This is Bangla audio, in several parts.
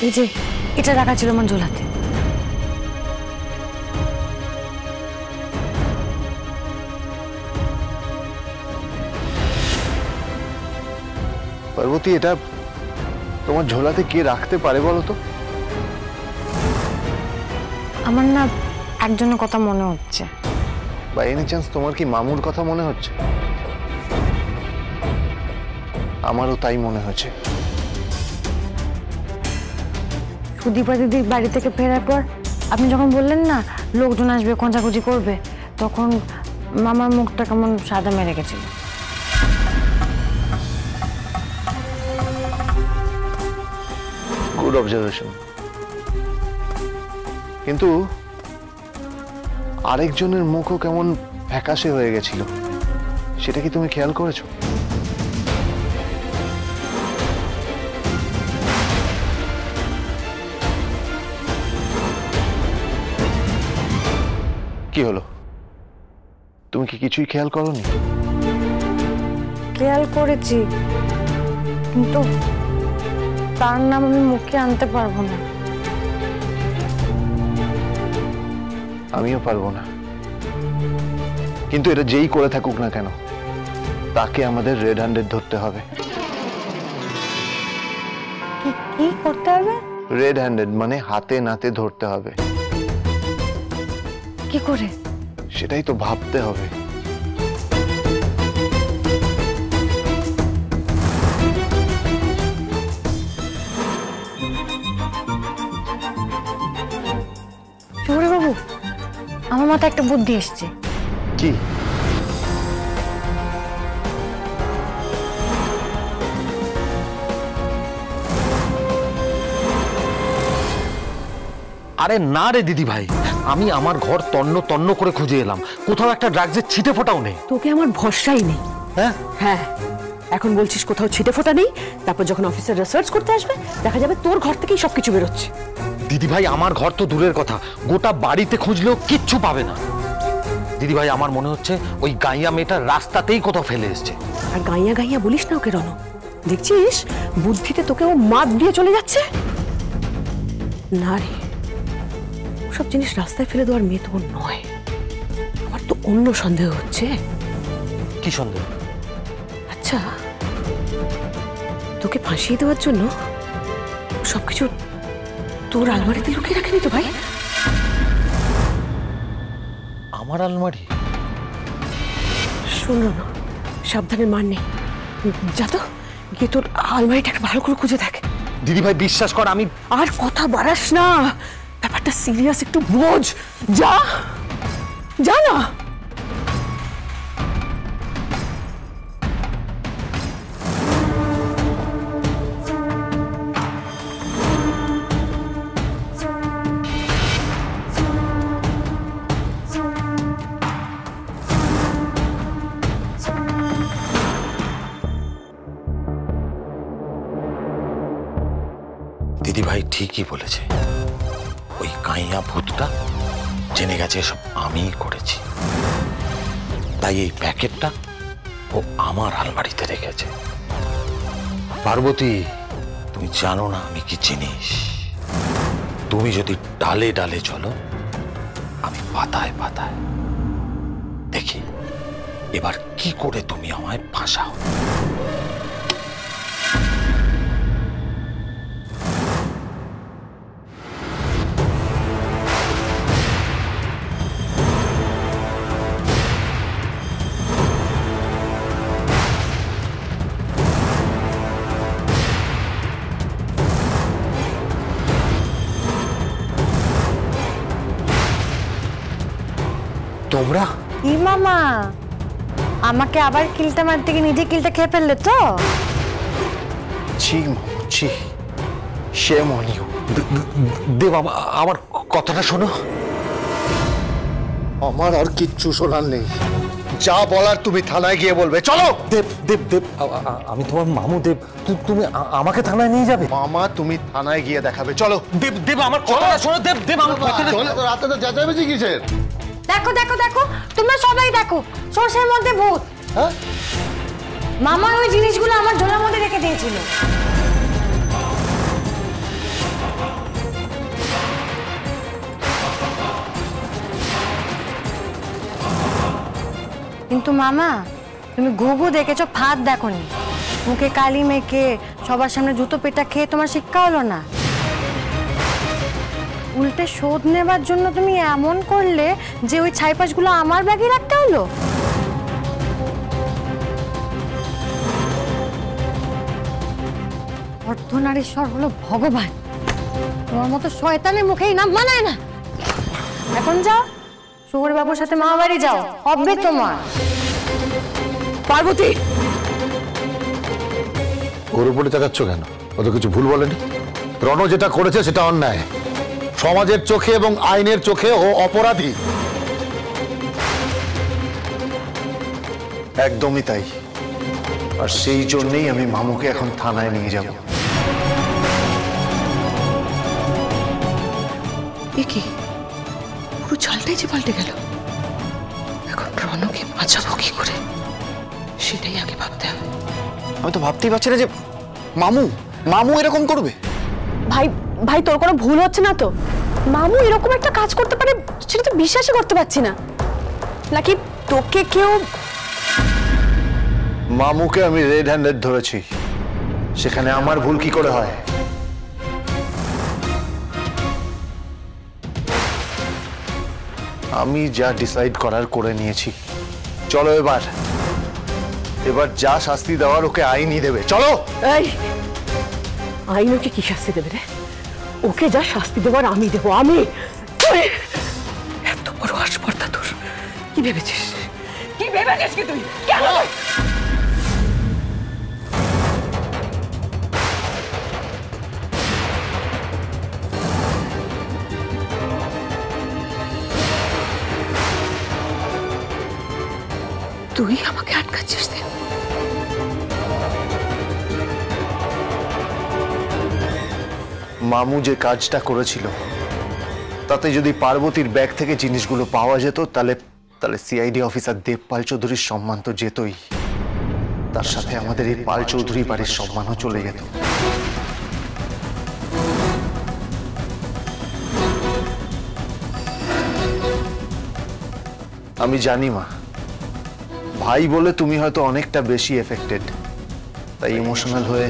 এই যে এটা রাখা ছিল আমার ঝোলাতে। পার্বতী, এটা তোমার ঝোলাতে কে রাখতে পারে বলো তো? আমার না একজনের কথা মনে হচ্ছে। বাই এনি চান্স তোমার কি মামুর কথা মনে হচ্ছে? আমারও তাই মনে হচ্ছে। সুদীপা দিদির বাড়ি থেকে ফেরার পর আপনি যখন বললেন না লোকজন আসবে, খোঁজাখুঁজি করবে, তখন মামার মুখটা কেমন সাদা মেরে গেছিল। Good observation. কিন্তু আরেকজনের মুখও কেমন ফ্যাকাশে হয়ে গেছিল, সেটা কি তুমি খেয়াল করেছো? কি হলো, তুমি কি কিছুই খেয়াল করোনি? খেয়াল করেছি, কিন্তু তার নাম আমি মুখে আনতে পারবো না। আমিও পারবো না, কিন্তু এটা যেই করে থাকুক না কেন তাকে আমাদের রেড হ্যান্ডেড ধরতে হবে। কি করতে হবে? রেড হ্যান্ডেড মানে হাতে নাতে ধরতে হবে। কি করে? সেটাই তো ভাবতে হবে। শহুরে বাবু, আমার মাথায় একটা বুদ্ধি এসছে। কি? আরে না রে দিদি ভাই, আমি আমার ঘর তন্ন তন্ন করে খুঁজে এলাম, কোথাও একটা ড্রাগসের ছিটে ফোটাও নেই। তোকে আমার ভরসাই নেই। হ্যাঁ হ্যাঁ, এখন বলছিস কোথাও ছিটে ফোটা নেই, তারপর যখন অফিসার রিসার্চ করতে আসবে দেখা যাবে তোর ঘর থেকেই সবকিছু বেরোচ্ছে। দিদি ভাই, আমার ঘর তো দূরের কথা, গোটা বাড়িতে খুঁজলেও কিচ্ছু পাবে না। দিদি ভাই, আমার মনে হচ্ছে ওই গাইয়া মেয়েটা রাস্তাতেই কোথাও ফেলে এসছে। আর গাইয়া গাইয়া বলিস না ওকে রণ, দেখছিস বুদ্ধিতে তোকে ও মাত দিয়ে চলে যাচ্ছে। না রে, সব জিনিস রাস্তায় ফেলে দেওয়ার মেয়ে তো নয়। আমার তো অন্য সন্দেহ হচ্ছে। কি সন্দেহ? আচ্ছা, তোকে ফাঁসিয়ে দেওয়ার জন্য সবকিছু তোর আলমারিতে লুকিয়ে রাখেনি তো ভাই? আমার আলমারি? শোন না, সাবধানে মার নেই, যা তো গিয়ে তোর আলমারিটাকে ভালো করে খুঁজে দেখ। দিদি ভাই বিশ্বাস কর, আমি আর কথা বাড়াস না, ব্যাপারটা সিরিয়াস, একটু বোঝ। যা যা না। দিদি ভাই ঠিকই বলেছে, ওই গাইয়া ভূতটা জেনে গেছে সব আমিই করেছি, তাই এই প্যাকেটটা ও আমার আলমারিতে রেখেছে। পার্বতী, তুমি জানো না আমি কি জিনিস। তুমি যদি ডালে ডালে চলো, আমি পাতায় পাতায়। দেখি এবার কি করে তুমি আমায় ফাঁসাও। তোমরা? কি মামা, আমাকে আবার কিলটা মারতে গিয়ে নিজে কিলটা খেয়ে ফেললে তো? ছি ছি, সে মনিও। দেব, আমার কথাটা শোনো। আমার আর কিচ্ছু শোনার নেই, যা বলার তুমি থানায় গিয়ে বলবে। চলো। দেব দেব দেব, আমি তোমার মামু দেব, তুমি আমাকে থানায় নিয়ে যাবে? মামা, তুমি থানায় গিয়ে দেখাবে। চলো। দেব দেব, আমার কথাটা শোনো। দেব দেব, আমার কথাটা। রাতে তো চেঁচামেচি কিসের? দেখো দেখো দেখো, তোমরা সবাই দেখো, সরষের মধ্যে ভূত। হ্যাঁ, মামা ওই জিনিসগুলো আমার ঝোলার মধ্যে রেখে দিয়েছিল। কিন্তু মামা, তুমি ঘুঘু দেখেছো, ফাঁদ দেখোনি। মুখে কালি মেখে সবার সামনে জুতো পেটা খেয়ে তোমার শিক্ষা হলো না। উল্টে শোধ নেবার জন্য তুমি এমন করলে যে ওই ছাইপাশগুলো আমার ব্যাগে রাখতে হলো। অর্ধনারীশ্বর হলো ভগবান, তোমার মতো শয়তানের মুখেই নাম মানায় না। এখন যাও, শহর বাবুর সাথে মামা বাড়ি যাও, হবে তোমার। পার্বতী, ওর উপরে চাকাচ্ছ কেন? ও তো কিছু ভুল বলেনি। রণ যেটা করেছে সেটা অন্যায়, সমাজের চোখে এবং আইনের চোখে ও অপরাধী। একদমই তাই, আর সেই জন্যই আমি মামুকে এখন থানায় নিয়ে যাব। এ কি, পুরো চালটাই যে পাল্টে গেল। এখন রণকে বাঁচাবো কি করে, সেটাই আগে ভাবতে হবে। আমি তো ভাবতেই পারছি না যে মামু এরকম করবে। ভাই ভাই, তোর কোনো ভুল হচ্ছে না তো? মামু এরকম একটা কাজ করতে পারে সেটা তো বিশ্বাসই করতে পারছি না। নাকি তোকে কেউ? মামুকে আমি রেড হ্যান্ডেড ধরেছি, সেখানে আমার ভুল কি করে হয়? আমি যা ডিসাইড করার করে নিয়েছি। চলো এবার যা শাস্তি দেওয়ার ওকে আইনই দেবে। চলো। এই আইন ওকে কি শাস্তি দেবে রে? ওকে যা শাস্তি দেওয়ার আমি দেবো। আমি এত বড় আসপর্দা তোর, কি ভেবেছিস? কি ভেবেছিস কি তুই? কেন তুই আমাকে আটকাচ্ছিস? মামু যে কাজটা করেছিল তাতে যদি পার্বতীর ব্যাগ থেকে জিনিসগুলো পাওয়া যেত তাহলে সিআইডি অফিসার দেবপাল চৌধুরীর সম্মান তো যেতই, তার সাথে আমাদের এই পাল চৌধুরী বাড়ির সম্মানও চলে যেত। আমি জানি মা, ভাই বলে তুমি হয়তো অনেকটা বেশি এফেক্টেড, তাই ইমোশনাল হয়ে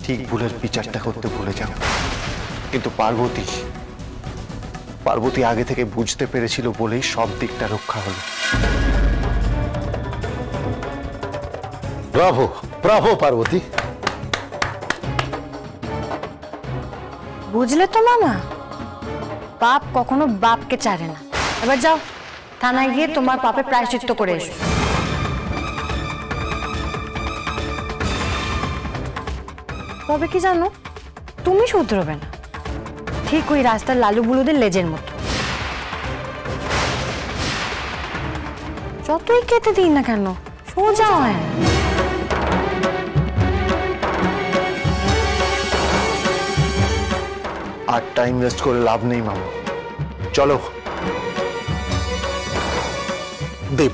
ঠিক ভুলের বিচারটা করতে ভুলে যাও। কিন্তু পার্বতী আগে থেকে বুঝতে পেরেছিল বলেই সব দিকটা রক্ষা হলো। Bravo Bravo Parvati. বুঝলে তো মামা, পাপ কখনো বাপকে ছাড়ে না। এবার যাও, থানায় গিয়ে তোমার পাপে প্রায়শ্চিত্ত করে এসো। তবে কি জানো, তুমি শুধরবে না, ঠিক ওই রাস্তার লালু বুলুদের লেজের মতো। যতই খেতে দিই না কেন, সোজা হয় না। আর টাইম ওয়েস্ট করে লাভ নেই মামা, চলো। দেব,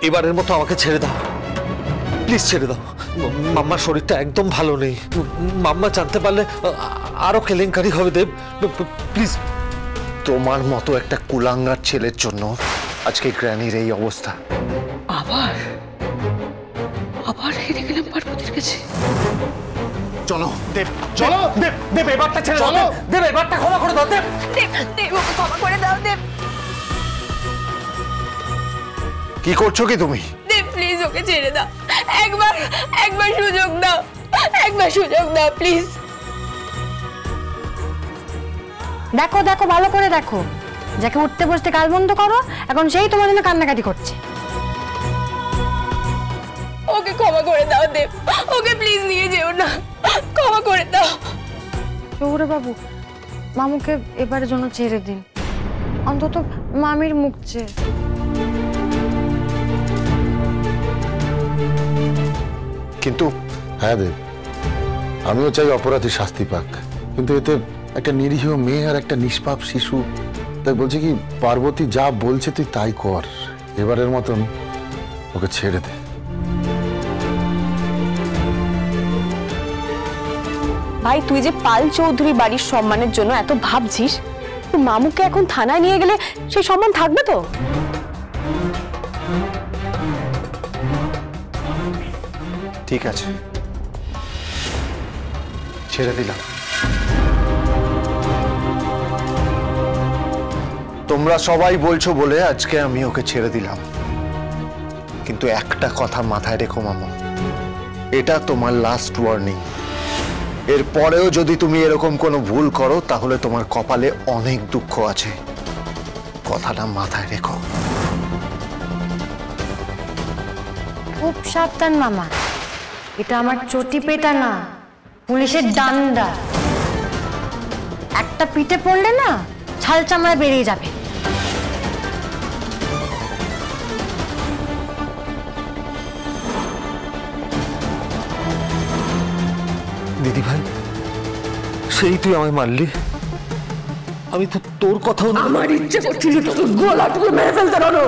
এবারের মতো আমাকে ছেড়ে দাও, প্লিজ ছেড়ে দাও। মাম্মার শরীরটা একদম ভালো নেই, মাম্মা জানতে পারলে আরো কেলেঙ্কারি হবে। দেব প্লিজ। তোমার মতো একটা কুলাঙ্গার ছেলের জন্য আজকে গ্র্যানির এই অবস্থা। আবার হেরে গেলাম পার্বতীর কাছে। চলো দেব, চলো দেব এবারটা ছেড়ে দাও, দেব এবারটা ক্ষমা করে দাও। দেব ওকে ক্ষমা করে দাও। দেব, কি করছো কি তুমি? দেব প্লিজ ওকে ছেড়ে দাও। একবার সুযোগ দাও, একবার সুযোগ দাও প্লিজ। দেখো দেখো, ভালো করে দেখো, যাকে উঠতে বসতে কাল বন্ধ করো, এখন সেই তোমার জন্য কান্নাকাটি করছে। ওকে ক্ষমা করে দাও দেব, ওকে প্লিজ নিয়ে যেও না, ক্ষমা করে দাও। শহুরে বাবু, মামুকে এবারের জন্য ছেড়ে দিন, অন্তত মামির মুখ চেয়ে। কিন্তু হ্যাঁ দেব, আমিও চাই অপরাধী শাস্তি পাক, কিন্তু এতে একটা নিরীহ মেয়ে আর একটা নিষ্পাপ শিশু। তাই বলছি কি, পার্বতী যা বলছে তুই তাই কর, এবারের মতন ওকে ছেড়ে দে। ভাই, তুই যে পাল চৌধুরী বাড়ির সম্মানের জন্য এত ভাবছিস, তুই মামুকে এখন থানায় নিয়ে গেলে সেই সম্মান থাকবে তো? ঠিক আছে, ছেড়ে দিলাম। তোমরা সবাই বলছো বলে আজকে আমি ওকে ছেড়ে দিলাম, কিন্তু একটা কথা মাথায় রেখো মামু, এটা তোমার লাস্ট ওয়ার্নিং। এর পরেও যদি তুমি এরকম কোনো ভুল করো তাহলে তোমার কপালে অনেক দুঃখ আছে, কথাটা মাথায় রেখো। খুব সাবধান মামা, এটা আমার চটি পেটা না, পুলিশের ডান্ডা। একটা পিঠে পড়লে না ছাল চামড়া বেরিয়ে যাবে। দিদি ভাই, সেই তুই আমায় মারলি, আমি তো তোর কথাও না। আমার ইচ্ছে করছিল তোকে গলা টিপে মেরে ফেলতে রনো।